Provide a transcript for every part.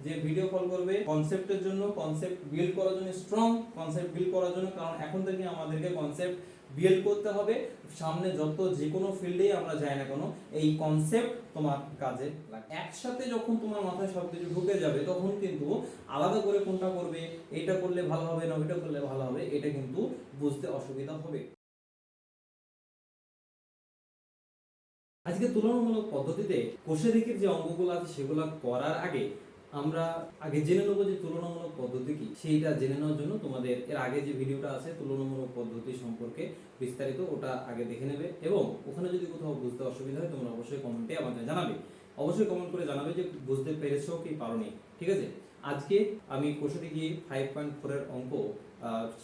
যে video call করবে কনসেপ্টের জন্য, কনসেপ্ট বিল্ড করার জন্য, স্ট্রং কনসেপ্ট বিল্ড করার জন্য। কারণ এখন থেকে আমাদেরকে কনসেপ্ট বিল্ড করতে হবে। সামনে যত যে কোনো ফিল্ডেই আমরা যাই না কেন, এই কনসেপ্ট তোমার কাজে লাগবে। একসাথে যখন তোমার মাথায় সবকিছু ঢুকে যাবে তখন কিন্তু আলাদা করে কোনটা করবে, এটা করলে ভালো হবে না ওইটা করলে ভালো হবে, এটা কিন্তু বুঝতে অসুবিধা হবে। আজকে তুলনামূলক পদ্ধতিতে কোষেদিকের যে অঙ্কগুলো আছে সেগুলো করার আগে আমরা জেনে নেবো যে তুলনামূলক পদ্ধতি কি। সেইটা জেনে নেওয়ার জন্য তোমাদের এর আগে যে ভিডিওটা আছে তুলনামূলক পদ্ধতি সম্পর্কে বিস্তারিত, ওটা আগে দেখে নেবে এবং ওখানে যদি কোথাও বুঝতে অসুবিধা হয় তোমরা অবশ্যই কমেন্টে আমাদের জানাবে। অবশ্যই কমেন্ট করে জানাবে যে বুঝতে পেরেছো কি পারোনি। ঠিক আছে, আজকে আমি কোষাদিকে 5.4 এর অঙ্ক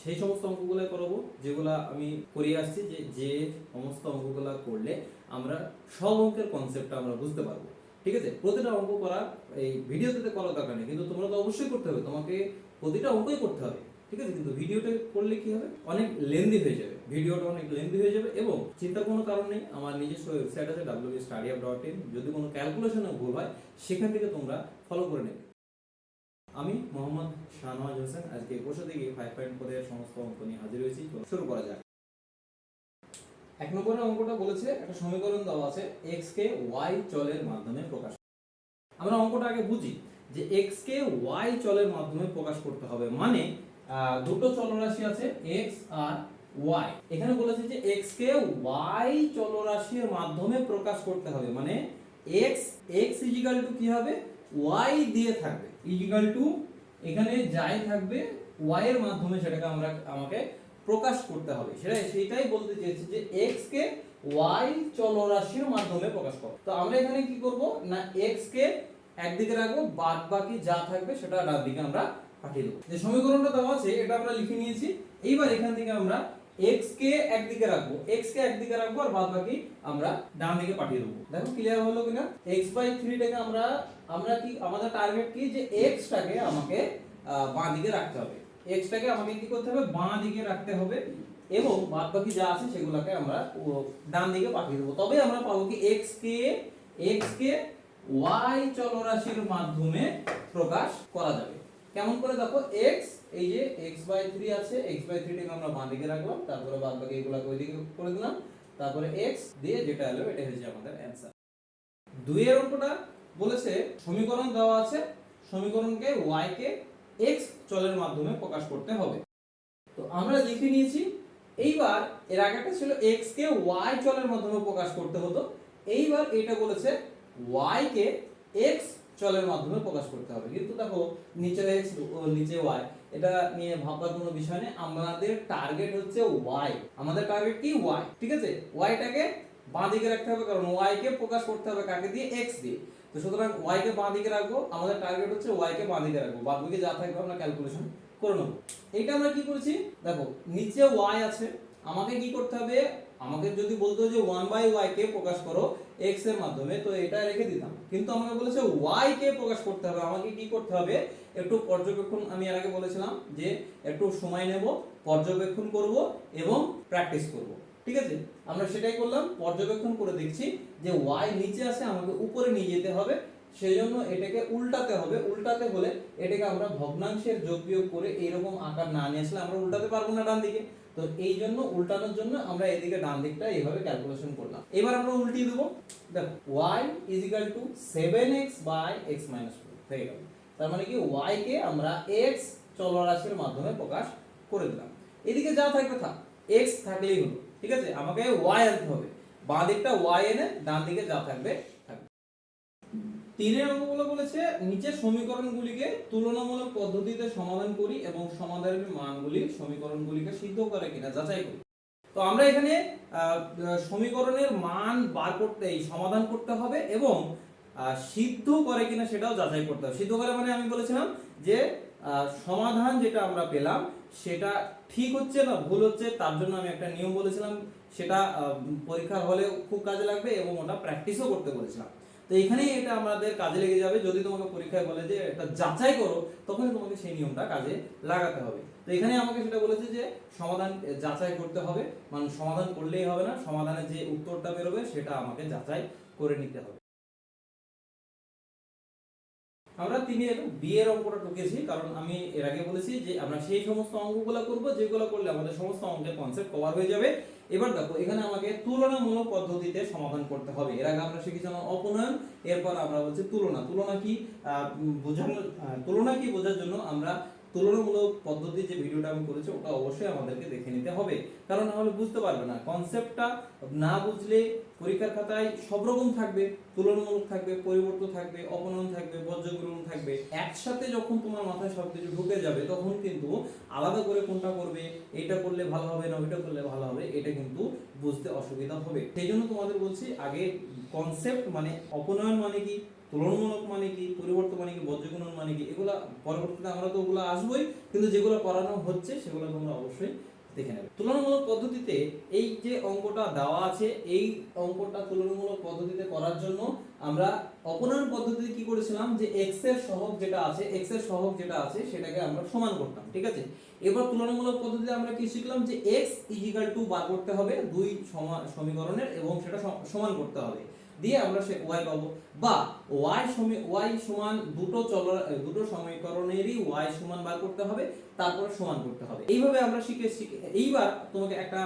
সেই সমস্ত অঙ্কগুলো করাবো যেগুলো আমি করিয়ে আসছি, যে সমস্ত অঙ্কগুলো করলে আমরা সব অঙ্কের কনসেপ্টটা আমরা বুঝতে পারবো। ঠিক আছে, প্রতিটা অঙ্ক করা এই ভিডিওতে করার দরকার নেই, কিন্তু তোমরা তো অবশ্যই করতে হবে, তোমাকে প্রতিটা অঙ্কই করতে হবে। ঠিক আছে, কিন্তু ভিডিওটা করলে কি হবে, অনেক লেন্দি হয়ে যাবে, ভিডিওটা অনেক লেন্দি হয়ে যাবে। এবং চিন্তা কোনো কারণ নেই, আমার নিজস্ব ওয়েবসাইট আছে www.studyup.in, যদি কোনো ক্যালকুলেশনে ভুল হয় সেখান থেকে তোমরা ফলো করে নেবে। আমি মোহাম্মদ শাহনওয়াজ হোসেন আজকে কোষাদিকে 5.4 এর সমস্ত অঙ্ক নিয়ে হাজির হয়েছি। শুরু করা যাক। এক নম্বরের অঙ্কটা বলেছে একটা সমীকরণ দেওয়া আছে x কে y চলের মাধ্যমে প্রকাশ। আমরা অঙ্কটা আগে বুঝি যে x কে y চলের মাধ্যমে প্রকাশ করতে হবে, মানে দুটো চলরাশি আছে x আর y। এখানে বলেছে যে x কে y চলরাশির মাধ্যমে প্রকাশ করতে হবে, মানে x ইজিক্যাল টু কি হবে, y দিয়ে থাকবে, ইজিক্যাল টু এখানে যাই থাকবে y এর মাধ্যমে সেটাকে আমাকে প্রকাশ করতে হবে। সেটাই বলতে চেয়েছি যে x কে y চলরাশির মাধ্যমে প্রকাশ করো। তো আমরা এখানে কি করব না, x কে একদিকে রাখবো, বাদ বাকি যা থাকবে সেটা ডান দিকে আমরা পাঠিয়ে দেবো। যে সমীকরণটা দেওয়া আছে এটা আমরা লিখে নিয়েছি। এইবার এখান থেকে আমরা x কে একদিকে রাখবো, আর বাদ বাকি আমরা ডান দিকে পাঠিয়ে দেবো। দেখো ক্লিয়ার হলো কিনা। x/3 টাকে আমরা কি আমাদের টার্গেট কি, যে x টাকে আমাকে বাঁ দিকে রাখতে হবে, x টাকে আমাকে কি করতে হবে, বাঁ দিকে রাখতে হবে এবং বাদ বাকি যা আছে সেগুলোকে আমরা ডান দিকে পাঠিয়ে দেবো। তবে আমরা পাবো কি x কে y চলরাশির মাধ্যমে প্রকাশ করা যাবে। কেমন করে দেখো, x এই যে x/3 আছে, x/3 টাকে আমরা বাঁ দিকে রাখলাম, তারপরে বাদ বাকি এগুলোকে ওই দিকে করে দিলাম, তারপরে x দিয়ে যেটা এলো এটা হচ্ছে আমাদের অ্যানসার। দুইয়ের অঙ্কটা বলেছে সমীকরণ দেওয়া আছে, সমীকরণকে y কে x চলের মাধ্যমে প্রকাশ করতে হবে। তো আমরা লিখে নিয়েছি। এইবার এর আগেটা ছিল x কে y চলের মাধ্যমে প্রকাশ করতে হতো, এইবার এটা বলেছে y কে x চলের মাধ্যমে প্রকাশ করতে হবে। কিন্তু দেখো নিচে x নিচে y, এটা নিয়ে ভাববার কোনো বিষয় নেই, আমাদের টার্গেট হচ্ছে y, আমাদের টার্গেট কি y। ঠিক আছে, y টাকে বাঁ দিকে রাখতে হবে, কারণ y কে প্রকাশ করতে হবে কাকে দিয়ে, x দিয়ে। তো সুতরাং y কে বাঁ দিকে রাখবো, আমাদের টার্গেট হচ্ছে y কে বাঁ দিকে রাখবো, বাদ বাকি যা থাকবে আমরা ক্যালকুলেশন করে নেব। এইটা আমরা কি করেছি দেখো, নিচে y আছে, আমাকে কি করতে হবে, আমাকে যদি বলতো যে 1/y কে প্রকাশ করো x এর মাধ্যমে, তো এটা রেখে দিতাম। কিন্তু আমাকে বলেছে y কে প্রকাশ করতে হবে, আমাকে কি করতে হবে, একটু পর্যবেক্ষণ, আমি এর আগে বলেছিলাম যে একটু সময় নেব, পর্যবেক্ষণ করব এবং প্র্যাকটিস করব। ঠিক আছে, আমরা সেটাই করলাম, পর্যবেক্ষণ করে দেখছি যে y নিচে আছে, আমাকে উপরে নিয়ে যেতে হবে, সেই জন্য এটাকে উল্টাতে হবে। উল্টাতে হলে এটাকে আমরা ভগ্নাংশের যোগ বিয়োগ করে এইরকম আকার না নিয়ে আসলে আমরা উল্টাতে পারবো না ডান দিকে। তো এই জন্য উল্টানোর জন্য আমরা এদিকে ডান দিকটা এইভাবে ক্যালকুলেশন করলাম। এবার আমরা উল্টিয়ে দেবো, দেখো y = 7x/x - 2 হয়ে গেল। তার মানে কি y কে আমরা x চলরাশির মাধ্যমে প্রকাশ করে দিলাম। এদিকে যা থাকবে থাক, x থাকলেই হলো। ঠিক আছে, আমাকে y আনতে হবে, বাঁ দিকটা y এনে ডান দিকে যা থাকবে থাকবে। তিনের অঙ্কগুলো বলেছে নিচের সমীকরণগুলিকে তুলনামূলক পদ্ধতিতে সমাধান করি এবং সমাধানের মানগুলি সমীকরণগুলিকে সিদ্ধ করে কিনা যাচাই করি। তো আমরা এখানে সমীকরণের মান বার করতে সমাধান করতে হবে এবং সিদ্ধ করে কিনা সেটাও যাচাই করতে হবে। সিদ্ধ করে মানে আমি বলেছিলাম যে সমাধান যেটা আমরা পেলাম সেটা ঠিক হচ্ছে না ভুল হচ্ছে, তার জন্য আমি একটা নিয়ম বলেছিলাম, সেটা পরীক্ষার হলে খুব কাজে লাগবে এবং ওটা প্র্যাকটিসও করতে বলেছিলাম। তো এখানেই এটা আমাদের কাজে লেগে যাবে। যদি তোমাকে পরীক্ষায় বলে যে এটা যাচাই করো, তখন তোমাকে সেই নিয়মটা কাজে লাগাতে হবে। তো এখানে আমাকে সেটা বলেছে যে সমাধান যাচাই করতে হবে, মানে সমাধান করলেই হবে না, সমাধানের যে উত্তরটা বেরোবে সেটা আমাকে যাচাই করে নিতে হবে। আমরা 3 এর বি এর অঙ্কটা ঢুকেছি, কারণ আমি এর আগে বলেছি যে আমরা সেই সমস্ত অঙ্কগুলো করব যেগুলো করলে আমাদের সমস্ত অঙ্কের কনসেপ্ট কভার হয়ে যাবে। এবার দেখো এখানে আমাকে তুলনামূলক পদ্ধতিতে সমাধান করতে হবে। এর আগে আমরা শিখেছিলাম অপনয়ন, এরপর আমরা বলছি তুলনা। তুলনা কি বোঝার জন্য আমরা তুলনামূলক পদ্ধতি যে ভিডিওটা আমি করেছি ওটা অবশ্যই আমাদেরকে দেখে নিতে হবে, কারণ নাহলে বুঝতে পারবে না। কনসেপ্টটা না বুঝলে পরীক্ষার খাতায় সব রকম থাকবে, তুলনামূলক থাকবে, পরিবর্তন থাকবে, অপনয়ন থাকবে, বর্জ্যগ্রহণ থাকবে। একসাথে যখন তোমার মাথায় সবকিছু ঢুকে যাবে তখন কিন্তু আলাদা করে কোনটা করবে, এটা করলে ভালো হবে না ওইটা করলে ভালো হবে, এটা কিন্তু বুঝতে অসুবিধা হবে। সেই জন্য তোমাদের বলছি আগে কনসেপ্ট মানে অপনয়ন মানে কি, তুলনামূলক মানে কি, পরিবর্তন মানে কি, বর্জ্যগুণন মানে কি, এগুলা পরবর্তীতে আমরা তো ওগুলো আসবোই, কিন্তু যেগুলো করানো হচ্ছে সেগুলো তোমরা অবশ্যই দেখে নেবে। তুলনামূলক পদ্ধতিতে এই যে অঙ্কটা দেওয়া আছে, এই অঙ্কটা তুলনামূলক পদ্ধতিতে করার জন্য আমরা অপনয়ন পদ্ধতিতে কি করেছিলাম যে x এর সহগ যেটা আছে সেটাকে আমরা সমান করতাম, ঠিক আছে। এবার তুলনামূলক পদ্ধতিতে আমরা কি শিখলাম যে x বার করতে হবে দুই সমীকরণের এবং সেটা সমান করতে হবে, দিয়ে আমরা সে y পাবো, বা y সমান দুটো সমীকরণেরই y সমান বার করতে হবে, তারপরে সমান করতে হবে। এইভাবে আমরা শিখে এইবার তোমাকে একটা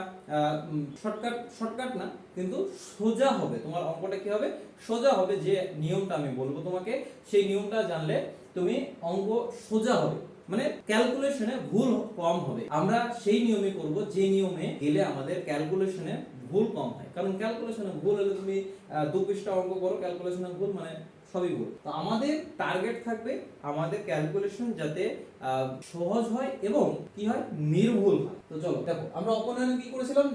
শর্টকাট না কিন্তু সোজা হবে, তোমার অঙ্কটা কি হবে, সোজা হবে। যে নিয়মটা আমি বলবো তোমাকে, সেই নিয়মটা জানলে তুমি অঙ্ক সোজা হবে, মানে ক্যালকুলেশনে ভুল কম হবে। আমরা সেই নিয়মে করব যে নিয়মে গেলে আমাদের ক্যালকুলেশনে ভুল কম হয়, কারণ ক্যালকুলেশনে ভুল হলে তুমি 2 পৃষ্ঠা অঙ্ক করো, ক্যালকুলেশনে ভুল মানে সবই ভুল। তো আমাদের টার্গেট থাকবে আমাদের ক্যালকুলেশন যাতে সহজ হয় এবং কি হয়, নির্ভুল হয়। তো চলো দেখো আমরা অপনয়ন কি করেছিলাম,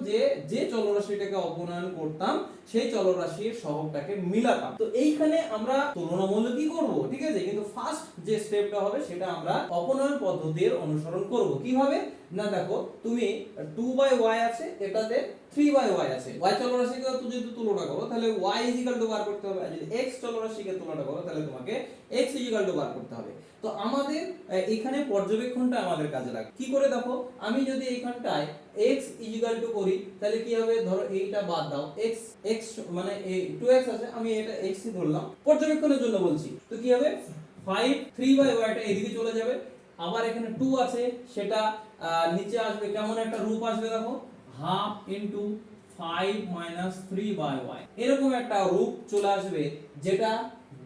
যে চলরাশিটাকে অপনয়ন করতাম সেই চলরাশির সহগটাকে মিলাতাম। তো এইখানে আমরা তুলনামূলক কি করব, ঠিক আছে, কিন্তু ফার্স্ট যে স্টেপটা হবে সেটা আমরা অপনয়ন পদ্ধতির অনুসরণ করব। কিভাবে না, দেখো তুমি 2/y আছে, এটাতে 3/y আছে। y চলরাশিকে যদি তুলনা করো তাহলে y বার করতে হবে, আর যদি x চলরাশিকে তুলনা করো তাহলে তোমাকে x বার করতে হবে। তো আমাদের এখানে পর্যবেক্ষণটা আমাদের কাজে লাগে। কি করে দেখো, আমি যদি এইখানটায় x করি তাহলে কি হবে, ধরো এইটা বাদ দাও, x মানে 2x আছে, আমি এটা x ই ধরলাম পর্যবেক্ষণের জন্য বলছি। তো কি হবে, 3/y টা এদিকে চলে যাবে, আবার এখানে 2 আছে সেটা নিচে আসবে, কেমন একটা রূপ আসবে দেখো, হাফ ইনটু 5 মাইনাস 3/y, এরকম একটা রূপ চলে আসবে, যেটা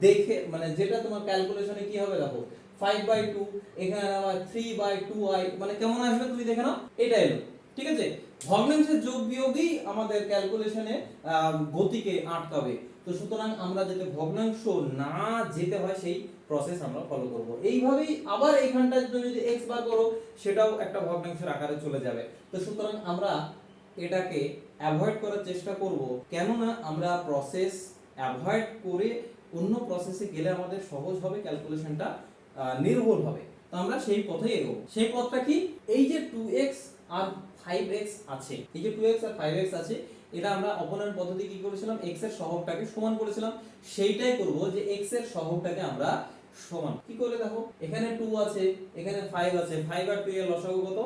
দেখে মানে যেটা তোমার ক্যালকুলেশনে কি হবে দেখো, 5/2 এখানে আবার 3/2i, মানে কেমন আসবে তুমি দেখে নাও, এটা এলো, ঠিক আছে। ভগ্নাংশের যোগ বিয়োগই আমাদের ক্যালকুলেশনে গতিকে আটকাবে। তো সুতরাং আমরা যাতে ভগ্নাংশ না যেতে হয় সেই প্রসেস আমরা ফলো করব। এইভাবেই আবার এইখানটা যদি x বার করো সেটাও একটা ভগ্নাংশের আকারে চলে যাবে। তো সুতরাং আমরা এটাকে অ্যাভয়েড করার চেষ্টা করব, কেননা আমরা প্রসেস অ্যাভয়েড করে অন্য প্রসেসে গেলে আমাদের সহজ হবে, ক্যালকুলেশনটা নির্ভুল হবে। তো আমরা সেই পথেই এগোবো। সেই পথটা কি, এই যে 2x আর 5x আছে, এই যে 2x আর 5x আছে, এটা আমরা অপনয়ন পদ্ধতি কি করেছিলাম, x এর সহগটাকে সমান করেছিলাম। সেইটাই করব যে x এর সহগটাকে আমরা সমান কি করে, দেখো এখানে 2 আছে, এখানে 5 আছে, 5 আর 2 এর লসাগু কত,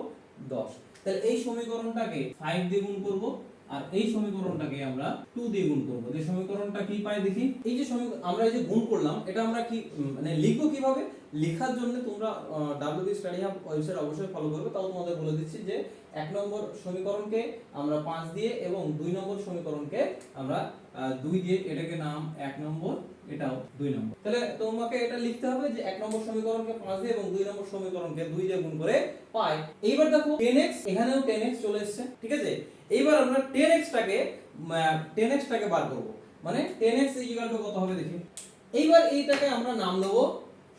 10। তাহলে এই সমীকরণটাকে 5 দিয়ে গুণ করব, আর এই সমীকরণটাকে আমরা 2 দিয়ে গুণ করব। এই সমীকরণটা কি পাই দেখি, এই যে আমরা এই যে গুণ করলাম এটা আমরা কি মানে লিখবো কিভাবে, লেখার জন্য তোমরা WB স্টাডি হাব ওয়েবসাইট অবশ্যই ফলো করবে। তাও তোমাদের বলে দিচ্ছি যে 1 নম্বর সমীকরণকে আমরা 5 দিয়ে এবং 2 নম্বর সমীকরণকে আমরা 2 দিয়ে, এটাকে নাম 1 নম্বর, এটাও 2 নম্বর। তাহলে তোমাকে এটা লিখতে হবে যে 1 নম্বর সমীকরণকে 5 দিয়ে এবং 2 নম্বর সমীকরণকে 2 দিয়ে গুণ করে পাই। এইবার দেখো 10x, এখানেও 10x চলে এসেছে, ঠিক আছে। এইবার আমরা 10x টাকে বার করব, মানে 10x কত হবে দেখি। এইবার এইটাকে আমরা নাম দেব,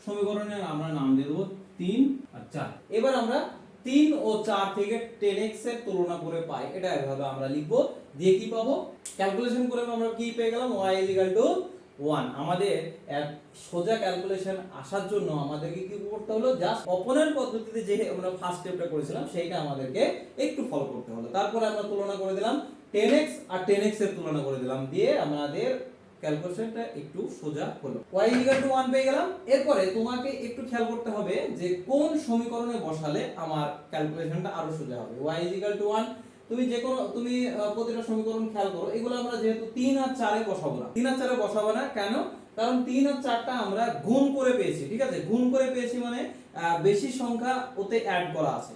সমীকরণে আমরা নাম দিয়ে দেব 3 আর 4। এবার আমরা 3 ও 4 থেকে 10x এর তুলনা করে পাই, এটা এভাবে আমরা লিখব। দিয়ে কি পাবো, ক্যালকুলেশন করে আমরা কি পেয়ে গেলাম, y 1। আমাদের এক সোজা ক্যালকুলেশন আসার জন্য আমাদেরকে কি করতে হলো, জাস্ট অপনয়ন পদ্ধতিতে যে আমরা ফার্স্ট স্টেপটা করেছিলাম সেইটা আমাদেরকে একটু ফলো করতে হলো। তারপরে আমরা তুলনা করে দিলাম 10x আর 10x এর তুলনা করে দিলাম, দিয়ে আমাদের ক্যালকুলেশনটা একটু সোজা হলো। y 1 পেয়ে গেলাম। এরপরে তোমাকে একটু খেয়াল করতে হবে যে কোন সমীকরণে বসালে আমার ক্যালকুলেশনটা আরো সোজা হবে। y 1 তুমি প্রতিটা সমীকরণ খেয়াল করো, এগুলো আমরা যেহেতু 3 আর 4 এ বসাবো না, 3 আর 4 এ বসাবো না কেন, কারণ 3 আর 4টা আমরা গুণ করে পেয়েছি, ঠিক আছে, গুণ করে পেয়েছি মানে বেশি সংখ্যা ওতে অ্যাড করা আছে।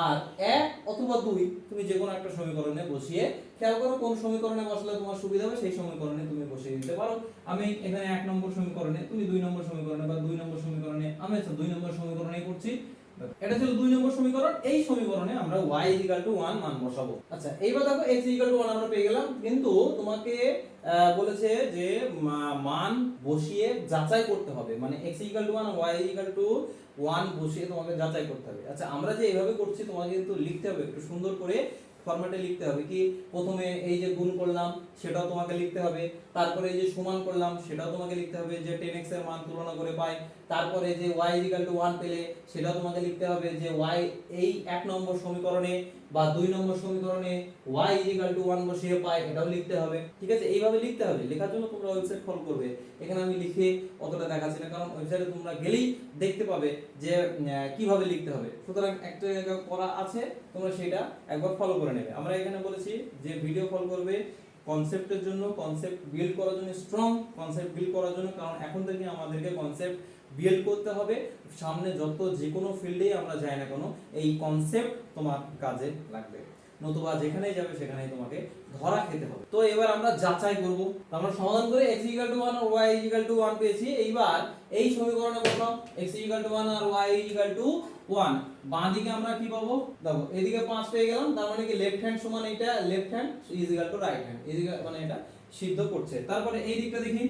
আর 1 অথবা 2 তুমি যে কোনো একটা সমীকরণে বসিয়ে, খেয়াল করো কোন সমীকরণে বসলে তোমার সুবিধা হবে সেই সমীকরণে তুমি বসিয়ে দিতে পারো। আমি এখানে 1 নম্বর সমীকরণে, তুমি 2 নম্বর সমীকরণে বা 2 নম্বর সমীকরণে, আমি আচ্ছা 2 নম্বর সমীকরণেই করছি। এটা ছিল 2 নম্বর সমীকরণ। এই সমীকরণে আমরা y 1 মান বসাবো। আচ্ছা এইবার দেখো x 1 আমরা পেয়ে গেলাম, কিন্তু তোমাকে বলেছে যে মান বসিয়ে যাচাই করতে হবে, মানে x 1 y 1 বসিয়ে তোমাকে যাচাই করতে হবে। আচ্ছা আমরা যে এইভাবে করছি তোমাকে কিন্তু লিখতে হবে একটু সুন্দর করে ফরম্যাটে লিখতে হবে। কি প্রথমে এই যে গুণ করলাম সেটাও তোমাকে লিখতে হবে, তারপরে এই যে সমান করলাম সেটাও তোমাকে লিখতে হবে যে 10x এর মান তুলনা করে পাই, তারপরে যে y 1 পেলে সেটাও তোমাকে লিখতে হবে যে y এই 1 নম্বর সমীকরণে বা 2 নম্বর সমীকরণে y 1 বসিয়ে পাই, এটাও লিখতে হবে। ঠিক আছে, এইভাবে লিখতে হবে। লেখার জন্য তোমরা ওয়েবসাইট ফলো করবে। এখানে আমি লিখে অতটা দেখাচ্ছি না, কারণ ওয়েবসাইটে তোমরা গেলেই দেখতে পাবে যে কিভাবে লিখতে হবে। সুতরাং একটা জায়গা করা আছে, তোমরা সেটা একবার ফলো করে নেবে। আমরা এখানে বলেছি যে ভিডিও ফলো করবে কনসেপ্টের জন্য, কনসেপ্ট বিল্ড করার জন্য, স্ট্রং কনসেপ্ট বিল্ড করার জন্য, কারণ এখন থেকে আমাদেরকে কনসেপ্ট বিল্ড করতে হবে। সামনে যত যে কোনো ফিল্ডেই আমরা যাই না কেন এই কনসেপ্ট তোমার কাজে লাগবে, নতুবা যেখানেই যাবে সেখানেই তোমাকে ধরা খেতে হবে। তো এবার আমরা যাচাই করব। আমরা সমাধান করে x 1 আর y 1 পেয়েছি। এইবার এই সমীকরণে বসাও x 1 আর y 1, বাঁ দিকে আমরা কি পাবো দেখো, এদিকে 5 পেয়ে গেলাম, তার মানে কি লেফট হ্যান্ড সমান এটা left hand is equal to right hand, এদিকে মানে এটা সিদ্ধ করছে। তারপরে এই দিকটা দেখি,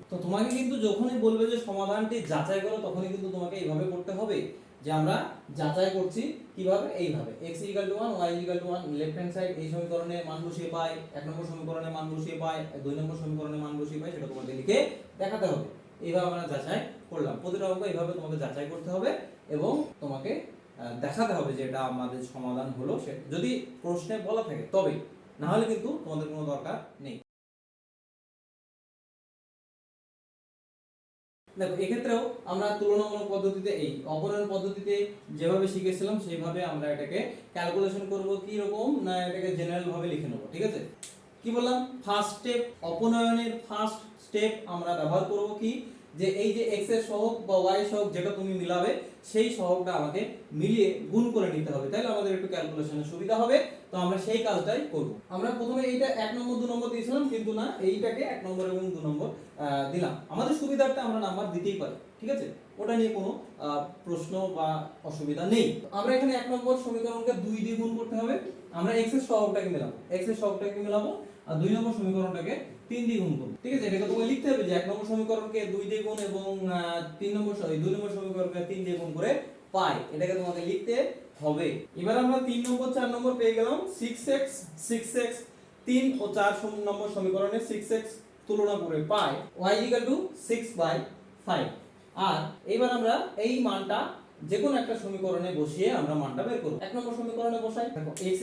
তো তোমাকে কিন্তু যখনই বলবে যে সমাধানটি যাচাই করো তখনই কিন্তু তোমাকে এইভাবে করতে হবে যে আমরা যাচাই করছি কিভাবে, এইভাবে x 1 y 1 left hand side এই সমীকরণে মান বসিয়ে পাই, 1 নম্বর সমীকরণে মান বসিয়ে পাই, 2 নম্বর সমীকরণে মান বসিয়ে পাই, সেটা তোমাকে লিখে দেখাতে হবে। এইভাবে আমরা যাচাই করলাম। প্রতিটা অঙ্ক এইভাবে তোমাকে যাচাই করতে হবে এবং তোমাকে দেখাতে হবে যে এটা আমাদের সমাধান হলো, সে যদি প্রশ্নে বলা থাকে তবে, না হলে কিন্তু তোমাদের কোনো দরকার নেই। দেখো এক্ষেত্রেও আমরা তুলনামূলক পদ্ধতিতে এই অপনয়ন পদ্ধতিতে যেভাবে শিখেছিলাম সেইভাবে আমরা এটাকে ক্যালকুলেশন করব। কি রকম না, এটাকে জেনারেল ভাবে লিখে নেব। ঠিক আছে, কি বললাম, ফার্স্ট স্টেপ, অপনয়নের ফার্স্ট স্টেপ আমরা ব্যবহার করব কি, যে এই যে x এর সহগ বা y সহগ যেটা তুমি মিলাবে সেই সহগটা আমাকে মিলিয়ে গুণ করে নিতে হবে, তাহলে আমাদের একটু ক্যালকুলেশনের সুবিধা হবে। তো আমরা সেই কাজটাই করব। আমরা প্রথমে এইটা 1 নম্বর 2 নম্বর দিয়েছিলাম, কিন্তু না এইটাকে 1 নম্বর এবং 2 নম্বর দিলাম। আমাদের সুবিধার্থে আমরা নাম্বার দিতেই পারি, ঠিক আছে, ওটা নিয়ে কোনো প্রশ্ন বা অসুবিধা নেই। আমরা এখানে 1 নম্বর সমীকরণকে 2 দিয়ে গুণ করতে হবে। আমরা x এর সহগটাকে মেলাবো, x এর সহগটাকে মেলাবো, আর 2 নম্বর সমীকরণটাকে 3 দিয়ে গুণ করব। ঠিক আছে, এটাকে তোমাকে লিখতে হবে যে 1 নম্বর সমীকরণকে 2 দিয়ে গুণ এবং 2 নম্বর সমীকরণকে 3 দিয়ে গুণ করে পাই, এটাকে তোমাকে লিখতে হবে। এবার আমরা 3 নম্বর 4 নম্বর পেয়ে গেলাম। 6x 3 ও 4 নম্বর সমীকরণে 6x তুলনা করে পাই y 6/5। আর এবার আমরা এই মানটা যে কোনো একটা সমীকরণে বসিয়ে আমরা মানটা বের করব। 1 নম্বর সমীকরণে বসাই, দেখো x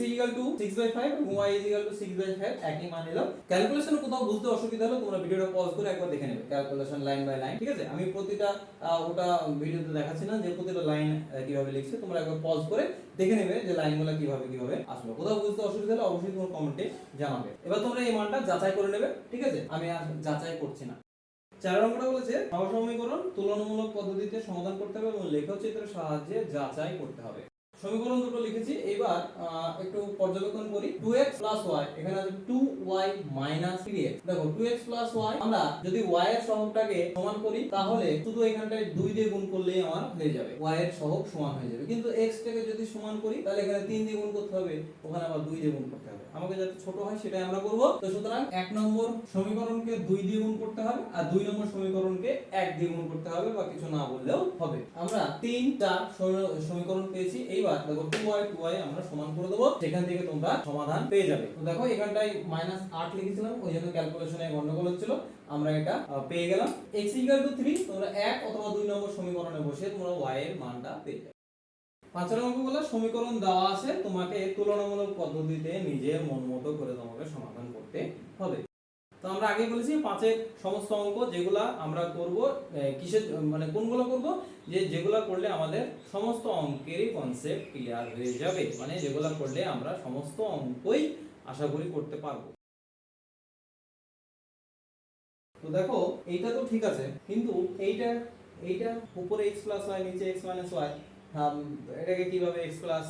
6/5 এবং y 6/5 একই মান এলো। ক্যালকুলেশনে কোথাও বুঝতে অসুবিধা হলে তোমরা ভিডিওটা পজ করে একবার দেখে নেবে, ক্যালকুলেশন লাইন বাই লাইন। ঠিক আছে, আমি প্রতিটা ওটা ভিডিওতে দেখাচ্ছি না যে প্রতিটা লাইন কিভাবে লিখছে, তোমরা একবার পজ করে দেখে নেবে যে লাইনগুলো কিভাবে আসলো। কোথাও বুঝতে অসুবিধা হলে অবশ্যই তোমরা কমেন্টে জানাবে। এবার তোমরা এই মানটা যাচাই করে নেবে। ঠিক আছে, আমি আর যাচাই করছি না। 4 নম্বরটা বলেছে সহসমীকরণ তুলনামূলক পদ্ধতিতে সমাধান করতে হবে এবং লেখচিত্রের সাহায্যে যাচাই করতে হবে। সমীকরণ দুটো লিখেছি, এবার একটু পর্যবেক্ষণ করি। 2x y, এখানে আছে 2y 3x। দেখো 2x y, আমরা যদি y এর সহগটাকে সমান করি তাহলে শুধু এখানটায় 2 দিয়ে গুণ করলেই আমার হয়ে যাবে, y এর সহগ সমান হয়ে যাবে। কিন্তু x টাকে যদি সমান করি তাহলে এখানে 3 দিয়ে গুণ করতে হবে, ওখানে আবার 2 দিয়ে গুণ করতে হবে। আমাকে যাতে ছোট হয় সেটাই আমরা করব। তো সুতরাং 1 নম্বর সমীকরণকে 2 দিয়ে গুণ করতে হবে আর 2 নম্বর সমীকরণকে 1 দিয়ে গুণ করতে হবে, বা কিছু না বললেও হবে। আমরা 3টা সমীকরণ পেয়েছি। এইবার দেখো 2y আমরা সমান করে দেব, সেখান থেকে তোমরা সমাধান পেয়ে যাবে। তো দেখো এখানটায় -8 লিখেছিলাম, ওই জন্য ক্যালকুলেশনে গন্ডগোল হচ্ছিল। আমরা এটা পেয়ে গেলাম। x 3, তোমরা 1 অথবা 2 নম্বর সমীকরণে বসে তোমরা y এর মানটা পেয়ে যাবে। 5 নম্বর বলা সমীকরণ দেওয়া আছে, তোমাকে তুলনামূলক পদ্ধতিতে নিজের মন মতো করে তোমাকে সমাধান করতে হবে। তো আমরা আগে বলেছি 5-এর সমস্ত অঙ্ক যেগুলা আমরা করব, কিসের মানে কোনগুলো করব, যেগুলা করলে আমাদের সমস্ত অঙ্কেরই কনসেপ্ট ক্লিয়ার হয়ে যাবে, মানে যেগুলা করলে আমরা সমস্ত অঙ্কই আশা করি করতে পারবো। তো দেখো এইটা তো ঠিক আছে, কিন্তু এইটা এইটা উপরে x প্লাস y নিচে x মাইনাস y, এটাকে কিভাবে x প্লাস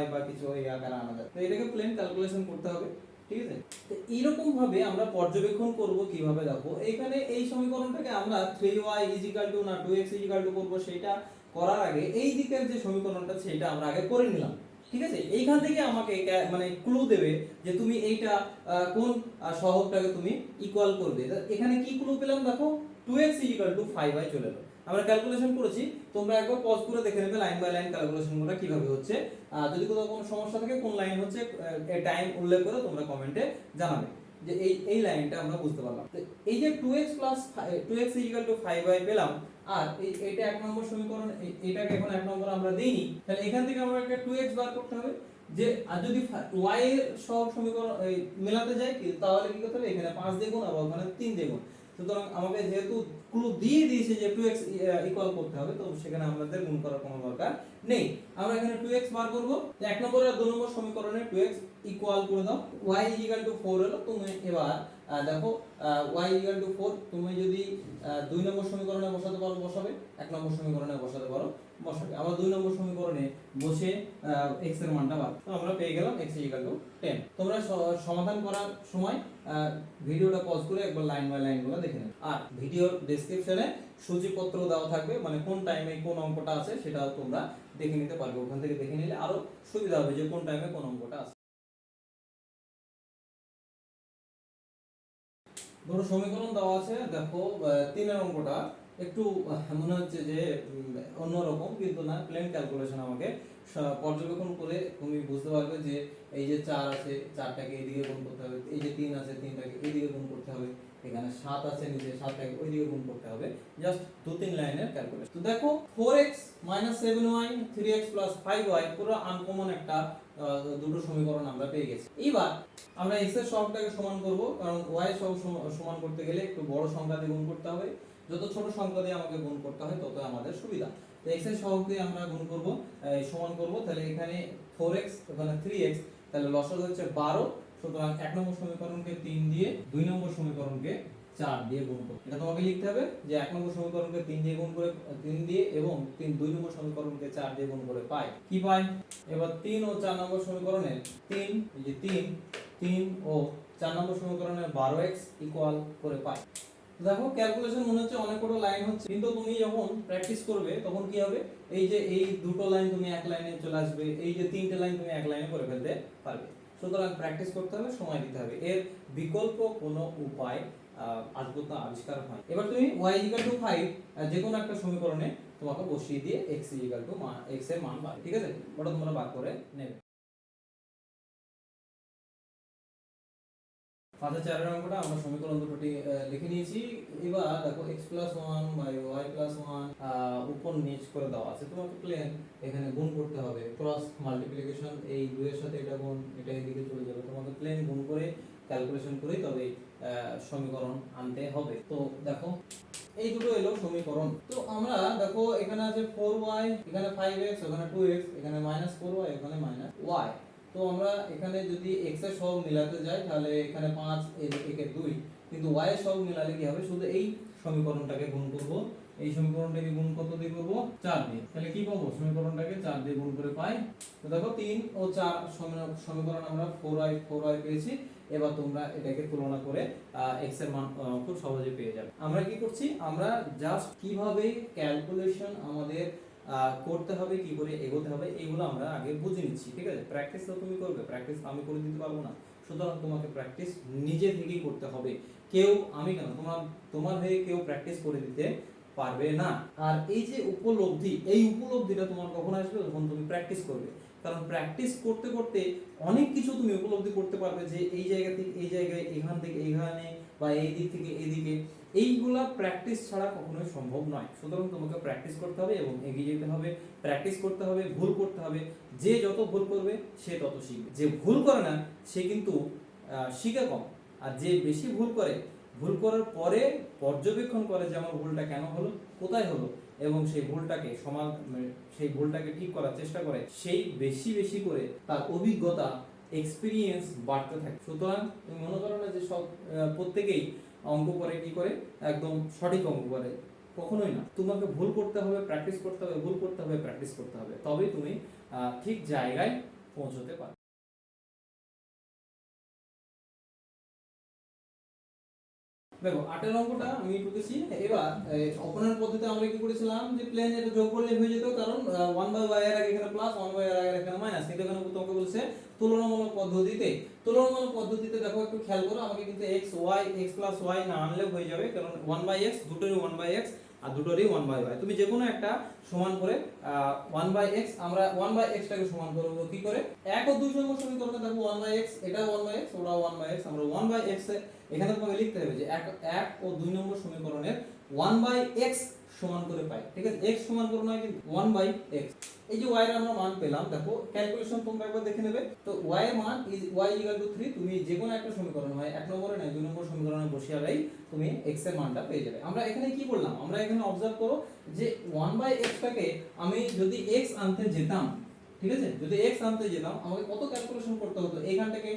y বা কিছু এই আকারে আনা যায়? তো এটাকে প্লেন ক্যালকুলেশন করতে হবে, ঠিক আছে? তো এইরকম ভাবে আমরা পর্যবেক্ষণ করব কিভাবে, দেখো এখানে এই সমীকরণটাকে আমরা 3y না 2x করব, সেটা করার আগে এই দিকের যে সমীকরণটা সেটা আমরা আগে করে নিলাম, ঠিক আছে? এইখান থেকে আমাকে মানে ক্লু দেবে যে তুমি এইটা কোন সহগটাকে তুমি ইকুয়াল করবে। এখানে কি ক্লু পেলাম দেখো, 2x 5y চলে এলো। আমরা ক্যালকুলেশন করেছি, তোমরা একবার পজ করে দেখে নেবে লাইন বাই লাইন ক্যালকুলেশনগুলো কিভাবে হচ্ছে। যদি কোথাও কোনো সমস্যা থাকে কোন লাইন হচ্ছে টাইম উল্লেখ করে তোমরা কমেন্টে জানাবে যে এই লাইনটা আমরা বুঝতে পারলাম। তো এই যে 2x 5y পেলাম, আর এইটা এক নম্বর সমীকরণ, এটাকে এখন এক নম্বর আমরা দেইনি, তাহলে এখান থেকে আমরা একটা 2x বার করতে হবে। যে আর যদি y এর সব সমীকরণ মেলাতে যায় তাহলে কি করতে হবে, এখানে 5 দিয়ে গুণ আর ওখানে 3 দিয়ে গুণ। সুতরাং আমাকে যেহেতু ক্লু দিয়ে দিয়েছে যে 2x ইকুয়াল করতে হবে, তো সেখানে আমাদের গুণ করার কোনো দরকার নেই। আমরা এখানে 2x বার করব। এক নম্বর আর 2 নম্বর সমীকরণে 2x ইকুয়াল করে দাও, y 4 হলো। তুমি এবার দেখো y 4 তুমি যদি 2 নম্বর সমীকরণে বসাতে পারো বসাবে, 1 নম্বর সমীকরণে বসাতে পারো বসাবে। আবার 2 নম্বর সমীকরণে বসে x এর মানটা বার, তো আমরা পেয়ে গেলাম x 10। তোমরা সমাধান করার সময় ভিডিওটা পজ করে একবার লাইন বাই লাইন গুলো দেখে নেবে। আর ভিডিওর ডেসক্রিপশনে সূচিপত্র দেওয়া থাকবে, মানে কোন টাইমে কোন অঙ্কটা আছে সেটাও তোমরা দেখে নিতে পারবে। ওখান থেকে দেখে নিলে আরো সুবিধা হবে যে কোন টাইমে কোন অঙ্কটা আছে। ধরো সমীকরণ দেওয়া আছে, দেখো 3 এর অঙ্কটা একটু মনে হচ্ছে যে অন্যরকম, কিন্তু না, প্লেন ক্যালকুলেশন আমাকে পর্যবেক্ষণ করে তুমি বুঝতে পারবে যে এই যে 4 আছে 4টাকে এদিকে গুণ করতে হবে, এই যে 3 আছে 3টাকে এদিকে গুণ করতে হবে, এখানে 7 আছে নিচে 7টাকে ওইদিকে গুণ করতে হবে। জাস্ট 2-3 লাইনের ক্যালকুলেশন। তো দেখো 4x 7y 3x 5y পুরো আনকমন একটা দুটো সমীকরণ আমরা পেয়ে গেছি। এবার আমরা x এর সহগটাকে সমান করব, কারণ y এর সহগ সমান করতে গেলে একটু বড় সংখ্যা দিয়ে গুণ করতে হবে। যত ছোট সংখ্যা দিয়ে আমাকে গুণ করতে হয় তত আমাদের সুবিধা। তো x এর সহগ দিয়ে আমরা গুণ করব, সমান করব। তাহলে এখানে 4x এখানে 3x, তাহলে লসাগু হচ্ছে 12। সুতরাং 1 নম্বর সমীকরণকে 3 দিয়ে 2 নম্বর সমীকরণকে 4 দিয়ে গুণ করব। এটা তোমাকে লিখতে হবে যে 1 নম্বর সমীকরণকে 3 দিয়ে গুণ করে 3 দিয়ে এবং 2 নম্বর সমীকরণকে 4 দিয়ে গুণ করে পাই কি পাই। এবার 3 ও 4 নম্বর সমীকরণের 3 এই যে 3 ও 4 নম্বর সমীকরণের 12x ইকুয়াল করে পাই। দেখো ক্যালকুলেশন মনে হচ্ছে অনেক বড় লাইন হচ্ছে, কিন্তু তুমি যখন প্র্যাকটিস করবে তখন কি হবে, এই যে এই দুটো লাইন তুমি এক লাইনে চলে আসবে, এই যে 3টে লাইন তুমি এক লাইনে করে ফেলতে পারবে। সুতরাং প্র্যাকটিস করতে হবে, সময় দিতে হবে, এর বিকল্প কোনো উপায় আজপর্যন্ত আবিষ্কার হয়। এবার তুমি y 5 যে কোনো একটা সমীকরণে তোমাকে বসিয়ে দিয়ে x এর মান পাবে, ঠিক আছে? ওটা তোমরা ভাগ করে নেবে। 5-4 এর অঙ্কটা আমরা সমীকরণ দুটোটি লিখে নিয়েছি। এবার দেখো x 1 বাই y 1 উপর নিচ করে দেওয়া আছে, তোমাকে প্লেন এখানে গুণ করতে হবে, ক্রস মাল্টিপ্লিকেশন, এই 2 এর সাথে এটা গুণ, এটা এদিকে চলে যাবে, তোমাকে প্লেন গুণ করে ক্যালকুলেশন করে তবে সমীকরণ আনতে হবে। তো দেখো এই দুটো এলো সমীকরণ। তো আমরা দেখো এখানে আছে 4y, এখানে 5x, এখানে 2x, এখানে -4y, এখানে -y। তো আমরা এখানে যদি x এর সহগ মিলাতে যাই তাহলে এখানে 5 একে 2, কিন্তু y এর সহগ মিলালে কি হবে, শুধু এই সমীকরণটাকে গুণ করব, এই সমীকরণটাকে গুণ কত দিয়ে করব, 4 দিয়ে। তাহলে কি পাবো, সমীকরণটাকে 4 দিয়ে গুণ করে পাই। তো দেখো 3 ও 4 সমীকরণ আমরা 4y পেয়েছি। এবার তোমরা এটাকে তুলনা করে x এর মান খুব সহজে পেয়ে যাবে। আমরা কি করছি, আমরা জাস্ট কিভাবে ক্যালকুলেশন আমাদের করতে হবে, কি করে এগোতে হবে, এইগুলো আমরা আগে বুঝে নিচ্ছি, ঠিক আছে? প্র্যাকটিস তো তুমি করবে, প্র্যাকটিস আমি করে দিতে পারবো না। সুতরাং তোমাকে প্র্যাকটিস নিজে থেকেই করতে হবে। কেউ, আমি কেন, তোমার হয়ে কেউ প্র্যাকটিস করে দিতে পারবে না। আর এই যে উপলব্ধি, এই উপলব্ধিটা তোমার কখন আসবে, যখন তুমি প্র্যাকটিস করবে। কারণ প্র্যাকটিস করতে করতে অনেক কিছু তুমি উপলব্ধি করতে পারবে, যে এই জায়গা থেকে এই জায়গায়, এখান থেকে এখানে, বা এই দিক থেকে এদিকে, এইগুলা প্র্যাকটিস ছাড়া কখনোই সম্ভব নয়। সুতরাং তোমাকে প্র্যাকটিস করতে হবে এবং এগিয়ে যেতে হবে, প্র্যাকটিস করতে হবে, ভুল করতে হবে। যে যত ভুল করবে সে তত শিখবে, যে ভুল করে না সে কিন্তু শিখে কম। আর যে বেশি ভুল করে, ভুল করার পরে পর্যবেক্ষণ করে যে আমার ভুলটা কেন হলো, কোথায় হলো, এবং সেই ভুলটাকে ঠিক করার চেষ্টা করে, সেই বেশি করে তার অভিজ্ঞতা, এক্সপিরিয়েন্স বাড়তে থাকে। সুতরাং তুমি মনে করো না যে সব প্রত্যেকেই অঙ্ক করে কি করে একদম সঠিক অঙ্ক করে, কখনোই না। তোমাকে ভুল করতে হবে, প্র্যাকটিস করতে হবে, ভুল করতে হবে, প্র্যাকটিস করতে হবে, তবেই তুমি ঠিক জায়গায় পৌঁছতে পারবে। দেখো 8 অঙ্কটা আমি টুকেছি। এবার অপনয়ন পদ্ধতিতে আমরা কি করেছিলাম যে প্লেন এটা যোগ করলে হয়ে যেত, কারণ 1/y এর আগে এখানে প্লাস, 1/y এর আগে এখানে মাইনাস, কিন্তু এখানে তোমাকে বলছে তুলনামূলক পদ্ধতিতে। তুলনামূলক পদ্ধতিতে দেখো একটু খেয়াল করো, আমাকে কিন্তু x y x plus y না আনলেও হয়ে যাবে, কারণ 1/x দুটোরই 1/x আর দুটোরই 1/y। তুমি যে কোনো একটা সমান করে 1/x, আমরা 1/x টাকে সমান করব কি করে, 1 ও 2 নম্বর সমীকরণে দেখো 1/x, এটা 1/x, ওটা 1/x, আমরা 1/x এখানে তোমাকে লিখতে হবে যে 1 ও 2 নম্বর সমীকরণের 1/x সমান করে পাই, ঠিক আছে। x সমান করে নয় কিন্তু 1/x। এই যে y এর আমরা মান পেলাম, দেখো ক্যালকুলেশন তোমরা একবার দেখে নেবে। তো y এর মান y 3, তুমি যে কোনো একটা সমীকরণ হয় 1 নম্বরে না 2 নম্বর সমীকরণে বসিয়ে তুমি x এর মানটা পেয়ে যাবে। আমরা এখানে কি করলাম, আমরা এখানে অবজার্ভ করো যে 1/x টাকে আমি যদি x আনতে যেতাম, ঠিক আছে, যদি x আনতে যেতাম আমাকে কত ক্যালকুলেশন করতে হতো, এখান থেকে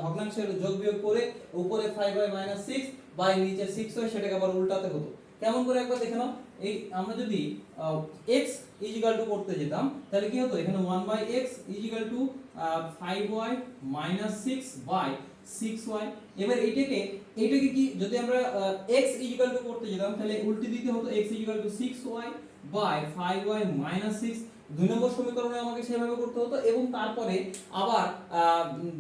ভগ্নাংশের যোগ বিয়োগ করে উপরে 5y - 6 বাই নিচে 6 হয়, সেটাকে আবার উল্টাতে হতো। কেমন করে একবার দেখে নাও, এই আমরা যদি x করতে যেতাম তাহলে কি হতো, এখানে 1/x 5y - 6 বাই 6y। এবার এইটাকে কি যদি আমরা x করতে যেতাম তাহলে উল্টে দিতে হতো, x 6y বাই 5y - 6। 2 নম্বর সমীকরণে আমাকে সেভাবে করতে হতো, এবং তারপরে আবার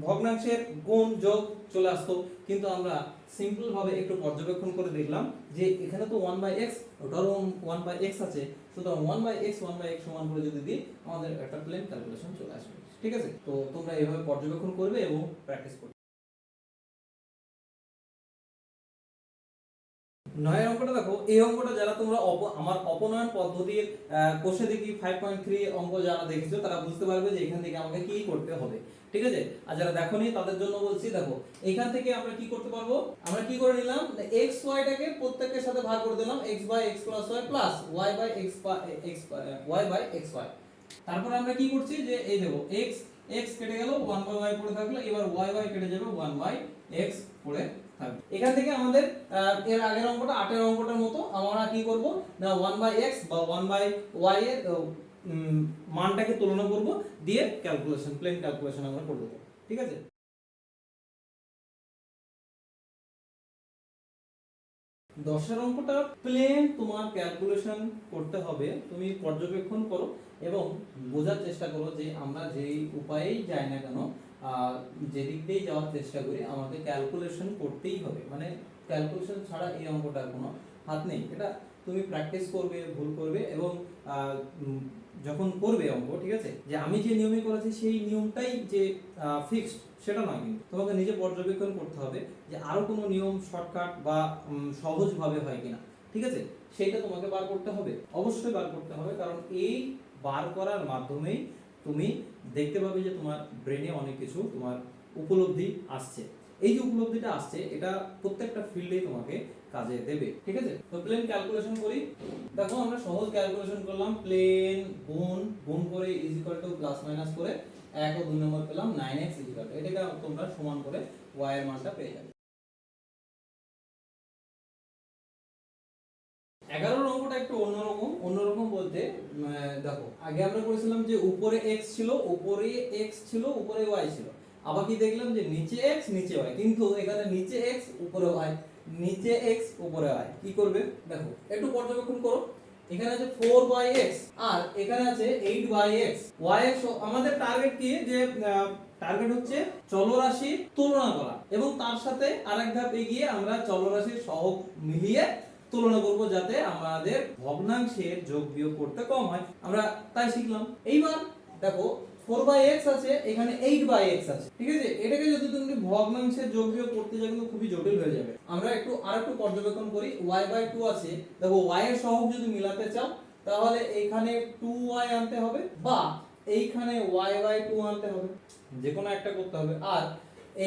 ভগ্নাংশের গুণ যোগ চলে আসতো। কিন্তু আমরা সিম্পল ভাবে একটু পর্যবেক্ষণ করে দেখলাম যে এখানে তো 1/x, ওটারও 1/x আছে, সুতরাং 1/x সমান করে যদি দিই আমাদের একটা প্লেন ক্যালকুলেশন চলে আসবে, ঠিক আছে। তো তোমরা এইভাবে পর্যবেক্ষণ করবে এবং প্র্যাকটিস করবে। 9 অঙ্কটা দেখো, এই অঙ্কটা যারা তোমরা আমার অপনয়ন পদ্ধতির কোষে দেখি 5.3 অঙ্ক যারা দেখেছো তারা বুঝতে পারবে যে এখান থেকে আমাকে কি করতে হবে, ঠিক আছে। আর যারা দেখোনি তাদের জন্য বলছি, দেখো এখান থেকে আমরা কি করতে পারবো, আমরা কি করে নিলাম, x y টাকে প্রত্যেকের সাথে ভাগ করে দিলাম, x by x plus y plus y by x y by x y। তারপর আমরা কি করছি যে এই দেখো x কেটে গেল, 1/y পড়ে থাকলো, এবার y কেটে যাবে, 1/x পড়ে থাকবে। এখান থেকে আমাদের এর আগের অঙ্কটা 8 এর অঙ্কটার মতো আমরা কি করব না 1/x বা 1/y এর মানটাকে তুলনা করব, দিয়ে ক্যালকুলেশন, প্লেন ক্যালকুলেশন আমরা করব, ঠিক আছে। 10 এর অঙ্কটা প্লেন তোমার ক্যালকুলেশন করতে হবে, তুমি পর্যবেক্ষণ করো এবং বোঝার চেষ্টা করো যে আমরা যেই উপায়েই যাই না কেন, যেদিক দিয়েই যাওয়ার চেষ্টা করি আমাদের ক্যালকুলেশন করতেই হবে, মানে ক্যালকুলেশন ছাড়া এই অঙ্কটার কোনো হাত নেই। এটা তুমি প্র্যাকটিস করবে, ভুল করবে, এবং যখন করবে অঙ্ক, ঠিক আছে, যে আমি যে নিয়মে করেছি সেই নিয়মটাই যে ফিক্সড সেটা নয়, কিন্তু তোমাকে নিজে পর্যবেক্ষণ করতে হবে যে আরো কোনো নিয়ম শর্টকাট বা সহজভাবে হয় কিনা, ঠিক আছে, সেইটা তোমাকে বার করতে হবে, অবশ্যই বার করতে হবে, কারণ এই বার করার মাধ্যমেই তুমি দেখতে পাবে যে তোমার ব্রেনে অনেক কিছু তোমার উপলব্ধি আসছে। এই যে উপলব্ধিটা আসছে এটা প্রত্যেকটা ফিল্ডে তোমাকে কাজে দেবে, ঠিক আছে। তো প্লেন ক্যালকুলেশন করি, দেখো আমরা সহজ ক্যালকুলেশন করলাম, প্লেন গুণ করে is equal to plus minus করে 1 ও 2 নম্বর পেলাম 9x ইজ ইকুয়াল টু, এটাকে তোমরা সমান করে y এর মানটা পেয়ে যাবে। 11 অঙ্কটা একটু অন্যরকম বলতে, দেখো আগে আমরা করেছিলাম যে উপরে x ছিল, উপরে y ছিল, আবার কি দেখলাম যে নিচে x নিচে y, কিন্তু এখানে নিচে x উপরে y, নিচে x উপরে y, কি করবে দেখো একটু পর্যবেক্ষণ করো, এখানে আছে 4/x আর এখানে আছে 8/x। y আমাদের টার্গেট কি, যে টার্গেট হচ্ছে চলরাশি তুলনা করা, এবং তার সাথে আরেক ধাপ এগিয়ে আমরা চলরাশির সহগ মিলিয়ে তুলনা করব, যাতে আমাদের ভগ্নাংশের যোগ বিয়োগ করতে কম হয়, আমরা তাই শিখলাম। এইবার দেখো 4/x আছে, এখানে 8/x আছে, ঠিক আছে, এটাকে যদি তুমি ভগ্নাংশের যোগ বিয়োগ করতে যাও কিন্তু খুবই জটিল হয়ে যাবে। আমরা আরেকটু পর্যবেক্ষণ করি, y/2 আছে, দেখো y এর সহগ যদি মিলাতে চাও তাহলে এখানে 2y আনতে হবে, বা এইখানে y/2 আনতে হবে, যে কোনো একটা করতে হবে। আর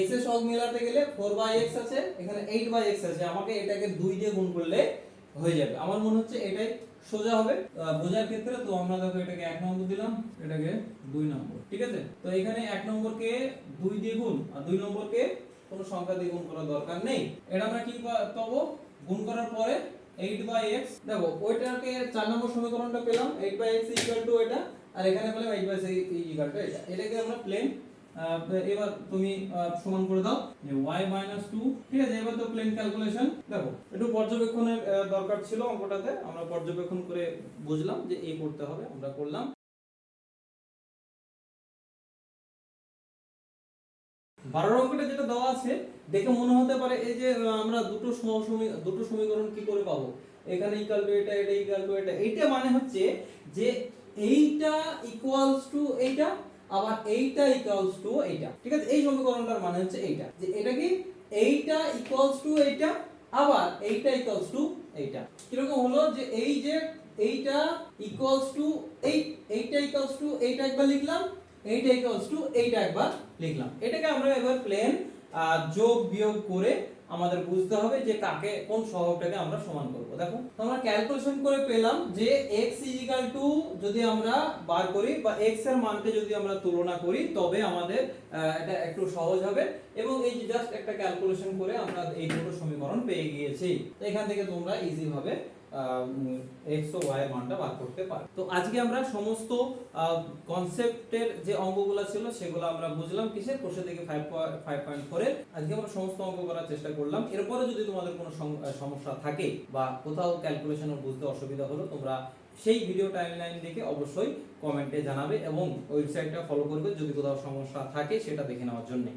x এর সহগ মেলাতে গেলে 4/x আছে, এখানে 8/x আছে, আমাকে এটাকে 2 দিয়ে গুণ করলে হয়ে যাবে। আমার মনে হচ্ছে এটাই সোজা হবে বোঝার ক্ষেত্রে। তো আমরা দেখো এটাকে 1 নম্বর দিলাম, এটাকে 2 নম্বর, ঠিক আছে। তো এখানে 1 নম্বরকে 2 দিয়ে গুণ আর 2 নম্বরকে কোনো সংখ্যা দিয়ে গুণ করার দরকার নেই। এটা আমরা কি পাবো, গুণ করার পরে 8/x, দেখো ওইটাকে 4 নম্বর সমীকরণটা পেলাম 8/x ইকুয়াল টু এটা, আর এখানে পেলাম 8/x ইকুয়াল টু এটা। এটাকে আমরা প্লেন, এবার তুমি সমান করে দাও যে y - 2, ঠিক আছে। এবার তো প্লেন ক্যালকুলেশন, দেখো একটু পর্যবেক্ষণের দরকার ছিল অঙ্কটাতে, আমরা পর্যবেক্ষণ করে বুঝলাম যে এই করতে হবে, আমরা করলাম। 12 অঙ্কটা যেটা দেওয়া আছে দেখে মনে হতে পারে এই যে আমরা দুটো সমীকরণ কি করে পাবো, এখানে ইকুয়াল টু এটা, এটা ইকুয়াল টু এটা। এইটা মানে হচ্ছে যে এইটা ইকুয়ালস টু এইটা, আবার এইটা ইকুয়ালস টু এইটা, ঠিক আছে। এই সমীকরণটার মানে হচ্ছে এইটা, যে এটা কি এইটা ইকুয়ালস টু এইটা, আবার এইটা ইকুয়ালস টু এইটা। কিরকম হলো, যে এই যে এইটা ইকুয়ালস টু এইটা ইকুয়ালস টু এইটা একবার লিখলাম, এইটা ইকুয়ালস টু এইটা একবার লিখলাম। এটাকে আমরা এবার প্লেন যোগ বিয়োগ করে আমাদের বুঝতে হবে যে কাকে, কোন সহগটাকে আমরা সমান করব। দেখো আমরা ক্যালকুলেশন করে পেলাম যে x যদি আমরা বার করি বা x এর মানকে যদি আমরা তুলনা করি তবে আমাদের এটা একটু সহজ হবে, এবং এই যে জাস্ট একটা ক্যালকুলেশন করে আমরা এই দুটো সমীকরণ পেয়ে গিয়েছি। তো এখান থেকে তোমরা ইজি ভাবে x ও y এর মানটা বার করতে পারো। তো আজকে আমরা সমস্ত কনসেপ্টের যে অঙ্কগুলো ছিল সেগুলো আমরা বুঝলাম কিসের, কোষে থেকে 5.4 এর। আজকে আমরা সমস্ত অঙ্ক করার চেষ্টা করলাম। এরপরে যদি তোমাদের কোনো সমস্যা থাকে বা কোথাও ক্যালকুলেশন বুঝতে অসুবিধা হলো, তোমরা সেই ভিডিও টাইমলাইন দেখে অবশ্যই কমেন্টে জানাবে এবং ওয়েবসাইটটা ফলো করবে যদি কোথাও সমস্যা থাকে সেটা দেখে নেওয়ার জন্য।